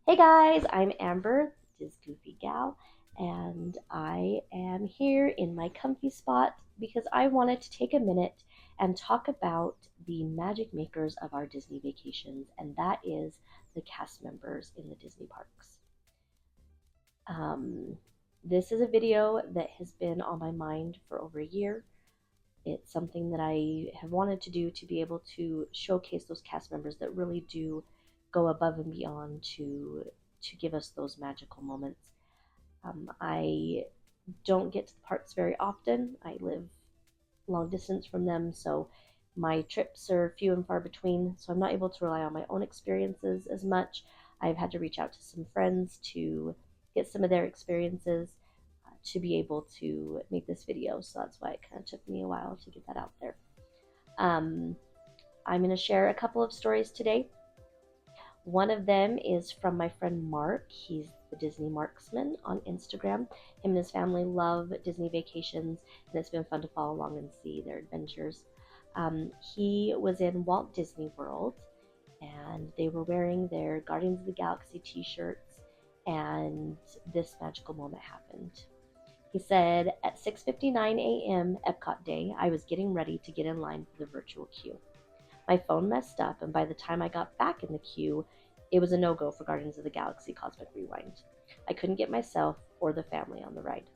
Hey guys, I'm Amber, this Goofy Gal, and I am here in my comfy spot because I wanted to take a minute and talk about the magic makers of our Disney vacations, and that is the cast members in the Disney parks. Um, this is a video that has been on my mind for over a year. It's something that I have wanted to do to be able to showcase those cast members that really do go above and beyond to give us those magical moments. I don't get to the parks very often. I live long distance from them, so my trips are few and far between, so I'm not able to rely on my own experiences as much. I've had to reach out to some friends to get some of their experiences to be able to make this video, so that's why it kind of took me a while to get that out there. Um, I'm going to share a couple of stories today. One of them is from my friend Mark. He's the Disney Marksman on Instagram. Him and his family love Disney vacations, and it's been fun to follow along and see their adventures. He was in Walt Disney World, and they were wearing their Guardians of the Galaxy t-shirts, and this magical moment happened. He said, at 6:59 a.m. Epcot Day, I was getting ready to get in line for the virtual queue. My phone messed up, and by the time I got back in the queue, it was a no-go for Guardians of the Galaxy Cosmic Rewind. I couldn't get myself or the family on the ride.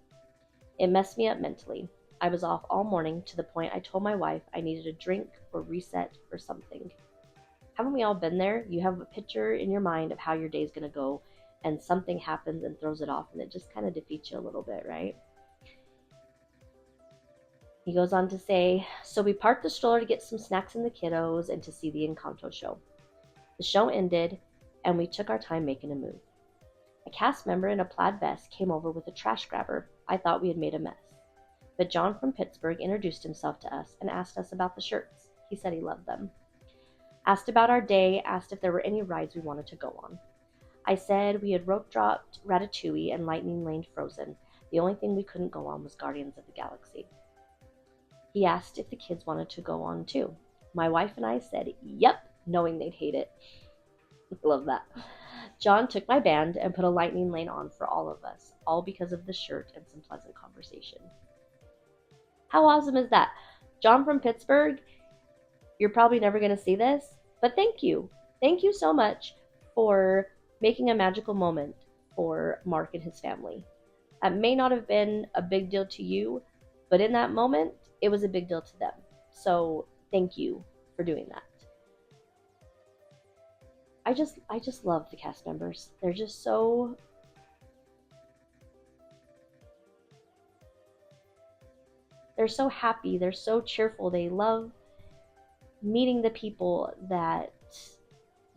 It messed me up mentally. I was off all morning to the point I told my wife I needed a drink or reset or something. Haven't we all been there? You have a picture in your mind of how your day's going to go, and something happens and throws it off, and it just kind of defeats you a little bit, right? He goes on to say, so we parked the stroller to get some snacks in the kiddos and to see the Encanto show. The show ended, and we took our time making a move. A cast member in a plaid vest came over with a trash grabber. I thought we had made a mess. But John from Pittsburgh introduced himself to us and asked us about the shirts. He said he loved them. Asked about our day, asked if there were any rides we wanted to go on. I said we had rope dropped Ratatouille and Lightning Lane Frozen. The only thing we couldn't go on was Guardians of the Galaxy. He asked if the kids wanted to go on too. My wife and I said, yep, knowing they'd hate it. Love that. John took my band and put a lightning lane on for all of us, all because of the shirt and some pleasant conversation. How awesome is that? John from Pittsburgh, you're probably never going to see this, but thank you. Thank you so much for making a magical moment for Mark and his family. It may not have been a big deal to you, but in that moment, it was a big deal to them. So thank you for doing that. I just love the cast members. They're just so happy. They're so cheerful. They love meeting the people that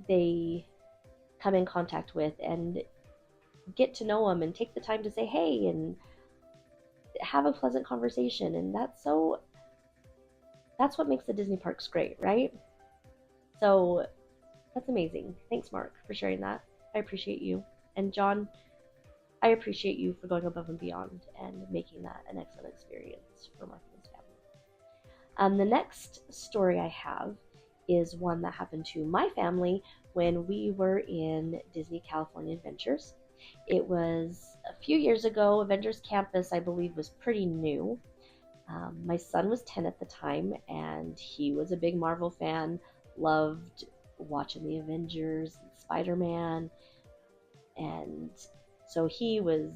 they come in contact with and get to know them and take the time to say hey and have a pleasant conversation. And that's what makes the Disney parks great, right? So that's amazing. Thanks, Mark, for sharing that. I appreciate you. And John, I appreciate you for going above and beyond and making that an excellent experience for Mark and his family. The next story I have is one that happened to my family when we were in Disney California Adventures. It was a few years ago. Avengers Campus, I believe, was pretty new. My son was 10 at the time, and he was a big Marvel fan, loved watching the Avengers, Spider-Man, and so he was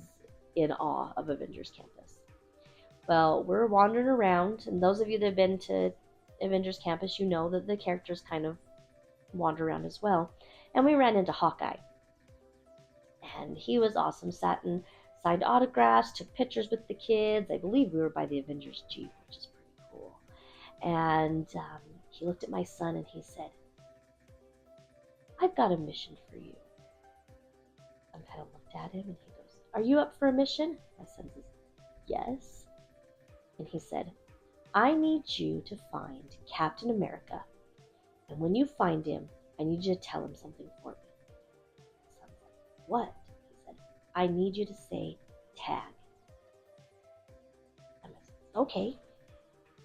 in awe of Avengers Campus. Well, we're wandering around, and those of you that have been to Avengers Campus, you know that the characters kind of wander around as well. And we ran into Hawkeye. And he was awesome, sat and signed autographs, took pictures with the kids. I believe we were by the Avengers Jeep, which is pretty cool. And he looked at my son and he said, I've got a mission for you. I kind of looked at him and he goes, are you up for a mission? My son says, yes. And he said, I need you to find Captain America. And when you find him, I need you to tell him something for me. My son said, what? He said, I need you to say tag. And I said, okay.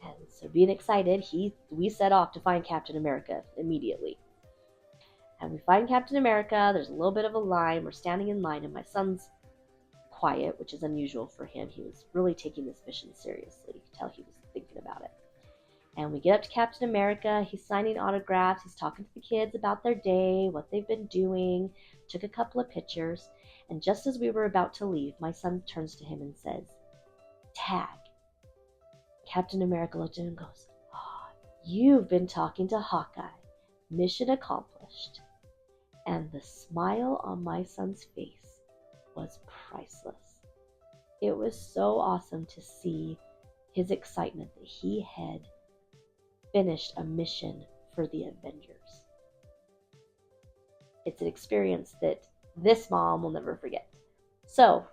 And so being excited, we set off to find Captain America immediately. And we find Captain America. There's a little bit of a line. We're standing in line, and my son's quiet, which is unusual for him. He was really taking this mission seriously. You could tell he was thinking about it. And we get up to Captain America. He's signing autographs. He's talking to the kids about their day, what they've been doing. Took a couple of pictures. And just as we were about to leave, my son turns to him and says, "Tag." Captain America looked at him and goes, "Oh, you've been talking to Hawkeye. Mission accomplished." And the smile on my son's face was priceless. It was so awesome to see his excitement that he had finished a mission for the Avengers. It's an experience that this mom will never forget. So,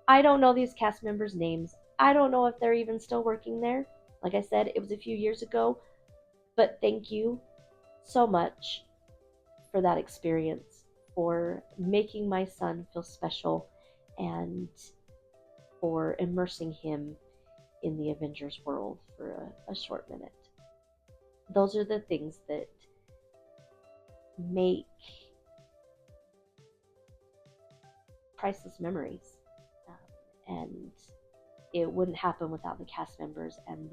I don't know these cast members' names. I don't know if they're even still working there. Like I said, it was a few years ago, but thank you so much for that experience, for making my son feel special, and for immersing him in the Avengers world for a short minute. Those are the things that make priceless memories. And it wouldn't happen without the cast members and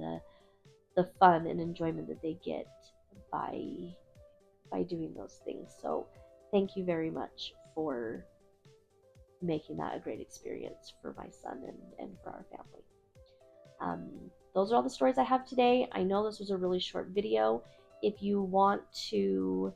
the fun and enjoyment that they get by doing those things. So thank you very much for making that a great experience for my son and for our family. Those are all the stories I have today. I know this was a really short video. If you want to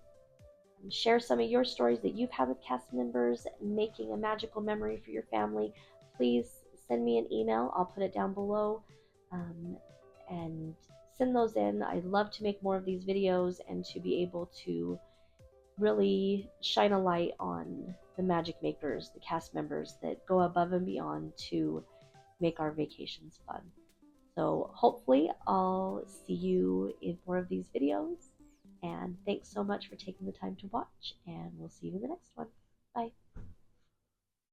share some of your stories that you've had with cast members making a magical memory for your family, please send me an email. I'll put it down below, and send those in. I'd love to make more of these videos and to be able to really shine a light on the magic makers, the cast members that go above and beyond to make our vacations fun. So hopefully I'll see you in more of these videos. And thanks so much for taking the time to watch, and we'll see you in the next one. Bye.